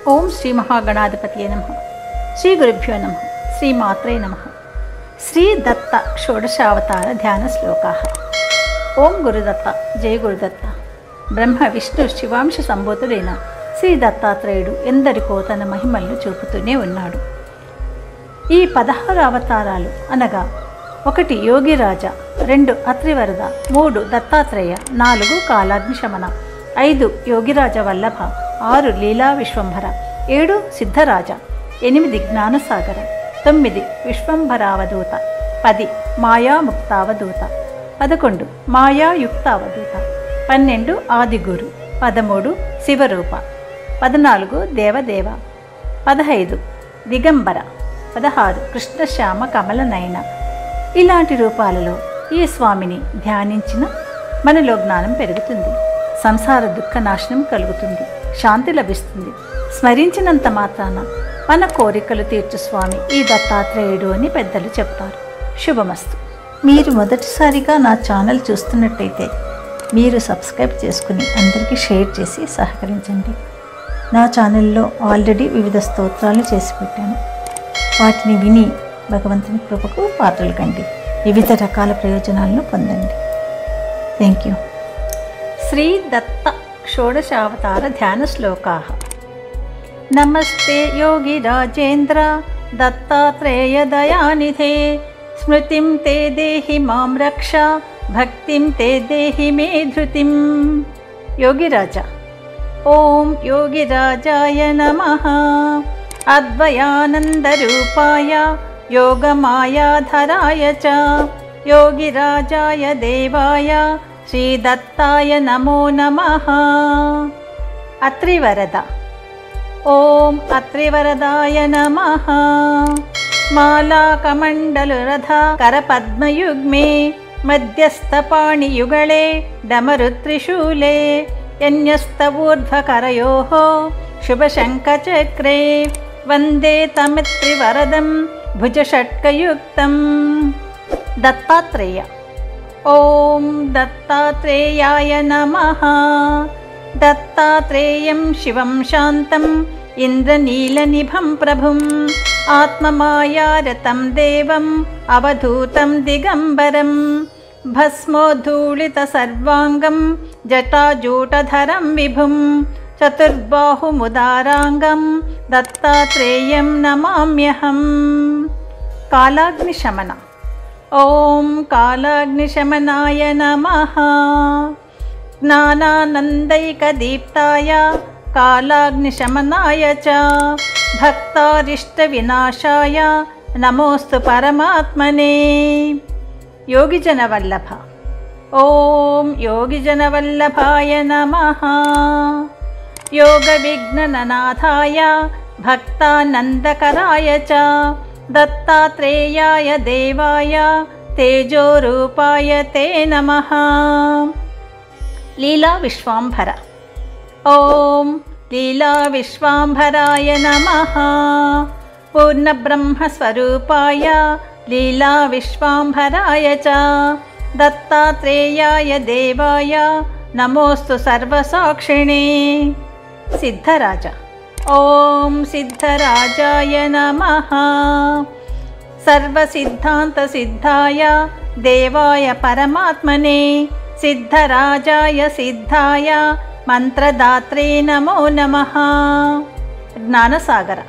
ओं श्री महागणाधिपतये नमः। श्री गुरुभ्यो नमः। श्री मात्रे नमः। श्री दत्त षोडशावतार ध्यान श्लोकाः। ओं गुरुदत्त जय गुरुदत्त। ब्रह्म विष्णु शिवांश संभूतुडैన శ్రీ దత్తాత్రేయుడు ఎందరికో తన మహిమలను చూపుతూనే ఉన్నాడు. ఈ 16 అవతారాలు అనగా 1 యోగిరాజ, 2 అత్రివరద, 3 దత్తాత్రేయ, 4 కాలాగ్ని శమన, 5 యోగిరాజ వల్లభ, 6 లీలా విశ్వంభర, 7 సిద్ధరాజ, 8 జ్ఞానసాగర, 9 విశ్వంభరావధూత, 10 మాయాముక్తావధూత, 11 మాయాయుక్తావధూత, 12 ఆదిగురు, 13 శివరూప, 14 దేవదేవ, 15 దిగంబర, 16 కృష్ణశ్యామ కమల నయన. ఇలాంటి రూపాలలో ఈ స్వామిని ధ్యానించిన మనలో జ్ఞానం పెరుగుతుంది, సంసార దుఃఖ నాశనం కలుగుతుంది, శాంతి లభిస్తుంది. స్మరించినంత మాత్రాన మన కోరికలు తీర్చు స్వామి ఈ దత్తాత్రేయుడు అని పెద్దలు చెప్తారు. శుభమస్తు. మీరు మొదటిసారిగా నా ఛానల్ చూస్తున్నట్టయితే మీరు సబ్స్క్రైబ్ చేసుకుని అందరికీ షేర్ చేసి సహకరించండి. నా ఛానల్లో ఆల్రెడీ వివిధ స్తోత్రాలను చేసి పెట్టాను. వాటిని విని భగవంతుని కృపకు పాత్రలు కండి, వివిధ రకాల ప్రయోజనాలను పొందండి. Thank you. శ్రీ దత్త షోడశావతార ధ్యాన శ్లోకాः. నమస్తే యోగి రాజేంద్ర దత్తాత్రేయ దయానిధే, స్మృతిం తే దేహి మాం రక్ష, భక్తిం తే దేహి మే ధృతిం. యోగిరాజ. ఓం యోగిరాజాయ నమః. అద్వయానందరూపాయ యోగమాయాధరాయ చ, యోగిరాజాయ దేవాయ శ్రీదత్తాయ నమో నమః. అత్రివరద. ఓం అత్రివరదాయ నమః. మాలాకమండలురథ కరపద్మయుగ్మే, మధ్యస్థపాణియుగళే డమరుత్రిశూలే, యన్యస్తవూర్ధ్వకరయోః శుభశంఖచక్రే, వందే తమిత్రివరదం భుజషట్కయుక్తం. దత్తాత్రేయ. ఓం దత్తాత్రేయాయ నమః. దత్తాత్రేయం శివం శాంతం ఇంద్రనీలనిభం ప్రభుం, ఆత్మమాయారతం దేవం అవధూతం దిగంబరం, భస్మోద్ధూళిత సర్వాంగం జటాజూటధరం విభుం, చతుర్బాహుముదారాంగం దత్తాత్రేయం నమామ్యహం. కాలాగ్నిశమన. ఓం కాలాగ్నిశమనాయ నమః. జ్ఞానానందైకదీప్తాయ కాలాగ్నిశమనాయ చ, భక్తారిష్టవినాశాయ నమోస్తు పరమాత్మనే. యోగిజనవల్లభ. ఓం యోగిజనవల్లభాయ నమః. యోగవిఘ్ననాథాయ భక్తానందకరాయ చ, దత్తాత్రేయాయ దేవాయ తేజోరూపాయ తే నమః. లీలా విశ్వాంభర. ఓం లీలా విశ్వాంభరాయ నమః. పూర్ణబ్రహ్మస్వరూపాయ లీలా విశ్వాంభరాయ చ, దత్తాత్రేయాయ దేవాయ నమోస్తు సర్వసాక్షిణే. సిద్ధరాజ. ఓం సిద్ధరాజాయ నమః. సర్వసిద్ధాంతసిద్ధాయ దేవాయ పరమాత్మనే, సిద్ధరాజాయ సిద్ధాయ మంత్రదాత్రే నమో నమః. జ్ఞానసాగర.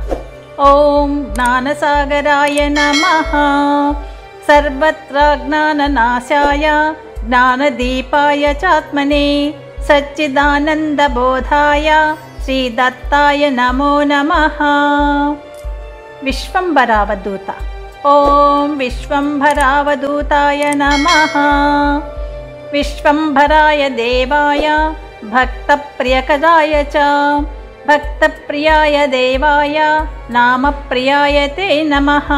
ఓం జ్ఞానసాగరాయ నమః. సర్వత్ర జ్ఞాననాశాయ జ్ఞానదీపాయ చాత్మనే, సచ్చిదానందబోధాయ శ్రీదత్తాయ నమో నమః. విశ్వంభరావధూత. ఓం విశ్వంభరావధూతాయ నమః. విశ్వంభరాయ దేవాయ భక్తప్రియకరాయ చ, భక్తప్రియాయ దేవాయ నామప్రియాయ తే నమః.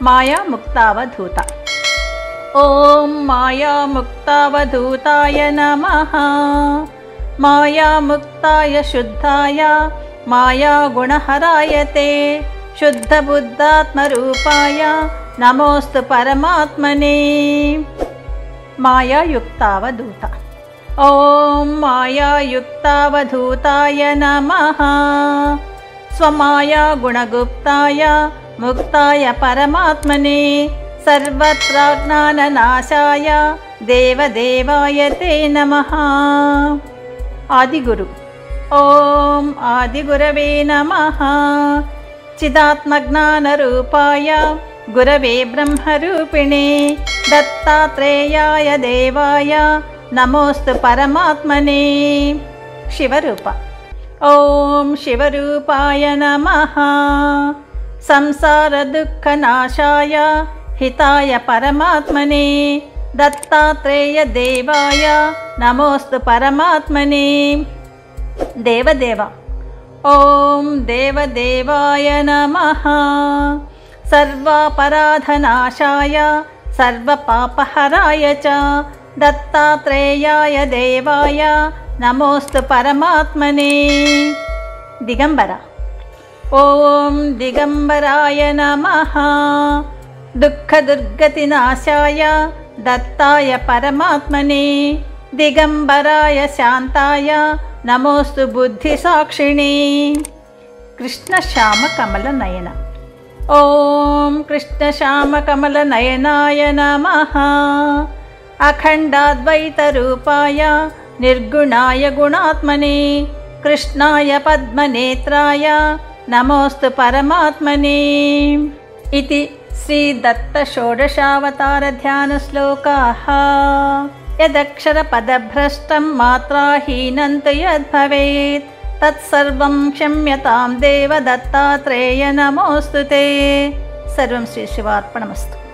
మాయాముక్తావధూత. ఓం మాయాముక్తావధూతాయ నమః. మాయాముక్తాయ శుద్ధాయ మాయాగుణహరాయ తే, శుద్ధబుద్ధాత్మరూపాయ నమోస్తు పరమాత్మనే. మాయాయుక్తావధూత. ॐ मायायुक्तावधूताय नमः। स्वमायागुणगुप्ताय मुक्ताय परमात्मने सर्वत्राज्ञाननाशाय देवदेवाय ते नमः। आदिगुरु। ॐ आदिगुरवे नमः। चिदात्मज्ञानरूपाय गुरवे ब्रह्मरूपिणे दत्तात्रेयाय देवाय नमोस्तु परमात्मने। शिवरूप। ॐ शिवरूपाय नमः। संसारदुःखनाशाय हिताय परमात्मने दत्तात्रेय देवाय नमोस्तु परमात्मने। देवदेव। ॐ देवदेवाय नमः। सर्वापराधनाशाय सर्वपापहराय च दत्तात्रेयाय देवाय नमोस्तु परमात्मने। दिगंबर। ॐ दिगंबराय नमः। दुःखदुर्गतिनाशाय दत्ताय परमात्मने दिगंबराय शांताय नमोस्तु बुद्धिसाक्षिणे। कृष्णश्यामकमलनयन। ॐ कृष्णश्यामकमलनयनाय नमः। अखण्डाद्वैतरूपाय निर्गुणाय गुणात्मने कृष्णाय पद्मनेत्राय नमोस्तु परमात्मने। इति श्रीदत्तषोडशावतारध्यानश्लोकाः। यदक्षरपदभ्रष्टं मात्राहीनं तु यद्भवेत् तत्सर्वं क्षम्यतां देव दत्तात्रेय नमोऽस्तु ते। सर्वं श्रीशिवार्पणमस्तु।